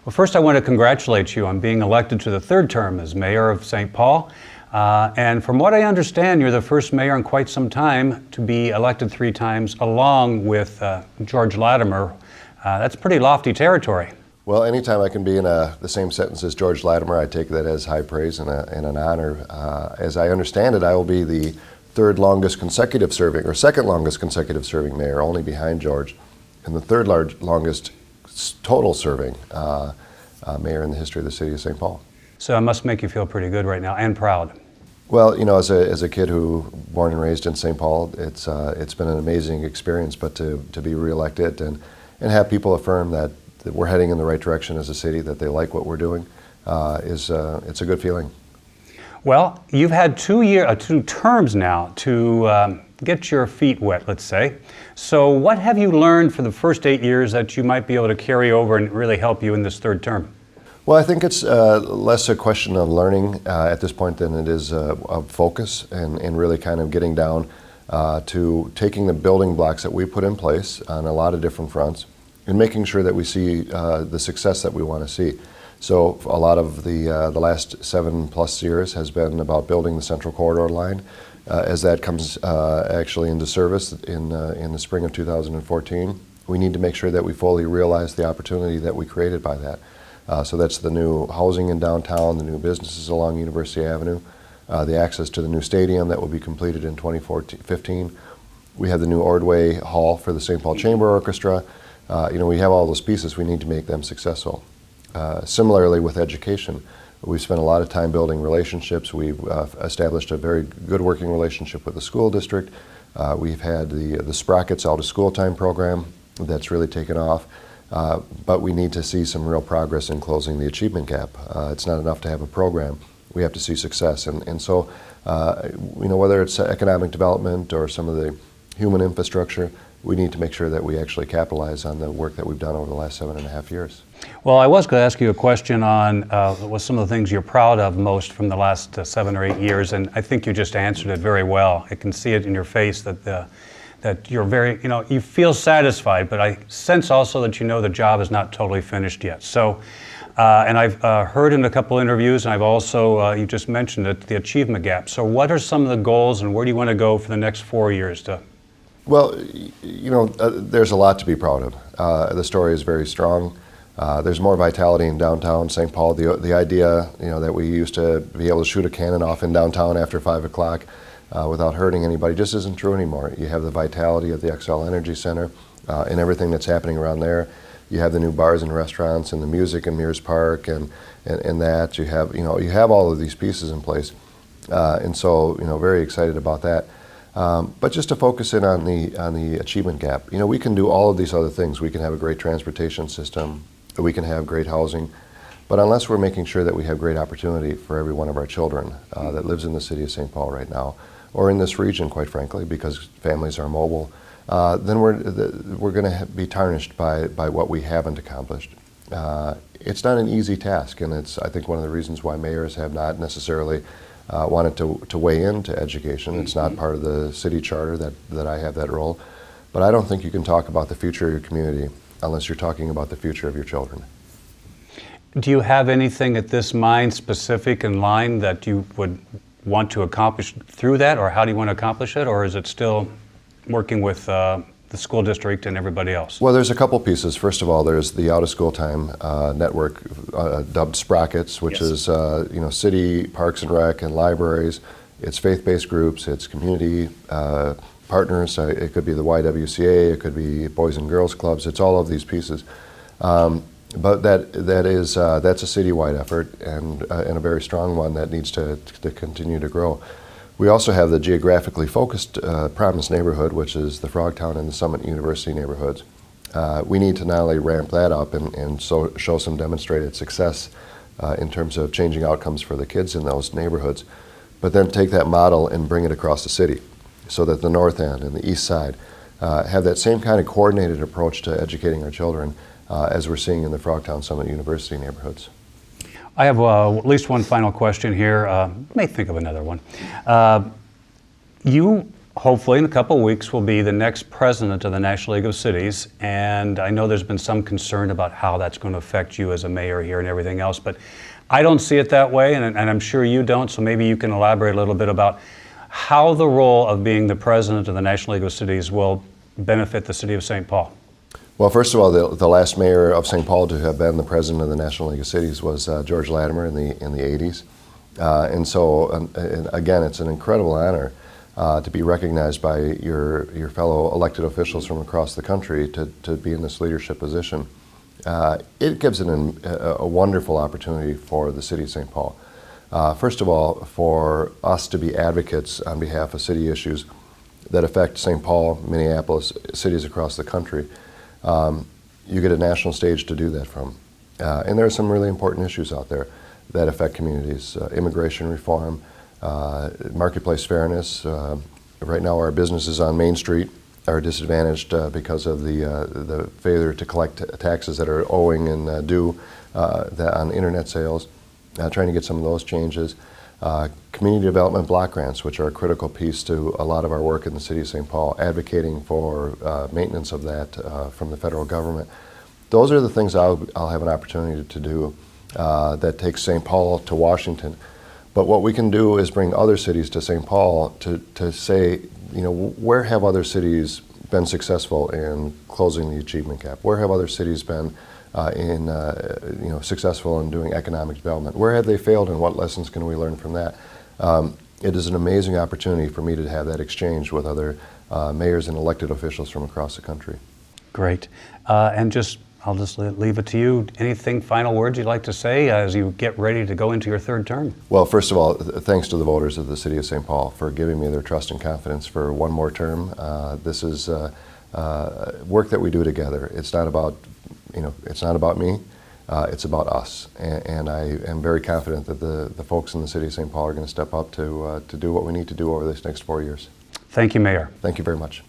Well, first I want to congratulate you on being elected to the third term as mayor of St. Paul. And from what I understand, you're the first mayor in quite some time to be elected 3 times, along with George Latimer. That's pretty lofty territory. Well, anytime I can be in the same sentence as George Latimer, I take that as high praise and an honor. As I understand it, I will be the third longest consecutive serving, or second longest consecutive serving mayor, only behind George, and the third longest total serving mayor in the history of the city of St. Paul. So it must make you feel pretty good right now, and proud. Well, you know, as a kid who born and raised in St. Paul, it's been an amazing experience. But to be reelected and have people affirm that we're heading in the right direction as a city, that they like what we're doing, it's a good feeling. Well, you've had 2 terms now to get your feet wet, let's say. So what have you learned for the first 8 years that you might be able to carry over and really help you in this third term? Well, I think it's less a question of learning at this point than it is of focus and really kind of getting down to taking the building blocks that we put in place on a lot of different fronts and making sure that we see the success that we want to see. So a lot of the last 7+ years has been about building the Central Corridor line. As that comes actually into service in the spring of 2014, we need to make sure that we fully realize the opportunity that we created by that. So that's the new housing in downtown, the new businesses along University Avenue, the access to the new stadium that will be completed in 2015. We have the new Ordway Hall for the St. Paul Chamber Orchestra. We have all those pieces. We need to make them successful. Similarly with education, we've spent a lot of time building relationships. We've established a very good working relationship with the school district. We've had the Sprockets Out of School Time program that's really taken off. But we need to see some real progress in closing the achievement gap. It's not enough to have a program. We have to see success. And so, whether it's economic development or some of the human infrastructure, we need to make sure that we actually capitalize on the work that we've done over the last 7.5 years. Well, I was going to ask you a question on what some of the things you're proud of most from the last 7 or 8 years, and I think you just answered it very well. I can see it in your face that you're very, you feel satisfied, but I sense also that the job is not totally finished yet. So, and I've heard in a couple interviews, and I've also, you just mentioned it, the achievement gap. So what are some of the goals, and where do you want to go for the next 4 years? Well, there's a lot to be proud of. The story is very strong. There's more vitality in downtown St. Paul. The idea, that we used to be able to shoot a cannon off in downtown after 5 o'clock, without hurting anybody, just isn't true anymore. You have the vitality of the XL Energy Center and everything that's happening around there. You have the new bars and restaurants and the music in Mears Park and that. You have all of these pieces in place. And so, very excited about that. But just to focus in on the achievement gap, we can do all of these other things. We can have a great transportation system. We can have great housing. But unless we're making sure that we have great opportunity for every one of our children that lives in the city of St. Paul right now, or in this region, quite frankly, because families are mobile, then we're going to be tarnished by what we haven't accomplished. It's not an easy task, and it's, I think, one of the reasons why mayors have not necessarily wanted to weigh into education. It's not part of the city charter that I have that role. But I don't think you can talk about the future of your community unless you're talking about the future of your children. Do you have anything at this mind specific in line that you would want to accomplish through that, or how do you want to accomplish it, or is it still working with the school district and everybody else? Well, there's a couple pieces. First of all, there's the Out of School Time network, dubbed Sprockets, which is city parks and rec and libraries. It's faith-based groups. It's community partners. It could be the YWCA. It could be Boys and Girls Clubs. It's all of these pieces. But that's a citywide effort and a very strong one that needs to continue to grow. We also have the geographically focused Promise neighborhood, which is the Frogtown and the Summit University neighborhoods. We need to not only ramp that up and show some demonstrated success in terms of changing outcomes for the kids in those neighborhoods, but then take that model and bring it across the city so that the North End and the East Side have that same kind of coordinated approach to educating our children as we're seeing in the Frogtown Summit University neighborhoods. I have at least one final question here. May think of another one. You hopefully in a couple of weeks, will be the next president of the National League of Cities. And I know there's been some concern about how that's going to affect you as a mayor here and everything else, but I don't see it that way, and I'm sure you don't, so maybe you can elaborate a little bit about how the role of being the president of the National League of Cities will benefit the city of St. Paul. Well, first of all, the last mayor of St. Paul to have been the president of the National League of Cities was George Latimer in the 80s. And again, it's an incredible honor to be recognized by your fellow elected officials from across the country to be in this leadership position. It gives a wonderful opportunity for the city of St. Paul. First of all, for us to be advocates on behalf of city issues that affect St. Paul, Minneapolis, cities across the country. You get a national stage to do that from. And there are some really important issues out there that affect communities. Immigration reform, marketplace fairness. Right now our businesses on Main Street are disadvantaged because of the failure to collect taxes that are owing and due on internet sales. Trying to get some of those changes. Community development block grants, which are a critical piece to a lot of our work in the city of St. Paul, advocating for maintenance of that from the federal government. Those are the things I'll have an opportunity to do that takes St. Paul to Washington. But what we can do is bring other cities to St. Paul to say, you know, where have other cities been successful in closing the achievement gap? Where have other cities been successful in doing economic development? Where have they failed, and what lessons can we learn from that? It is an amazing opportunity for me to have that exchange with other mayors and elected officials from across the country. Great. I'll just leave it to you. Anything, final words you'd like to say as you get ready to go into your third term? Well, first of all, thanks to the voters of the city of St. Paul for giving me their trust and confidence for one more term. This is work that we do together. It's not about me. It's about us, and I am very confident that the folks in the city of St. Paul are going to step up to do what we need to do over this next 4 years. Thank you, Mayor. Thank you very much.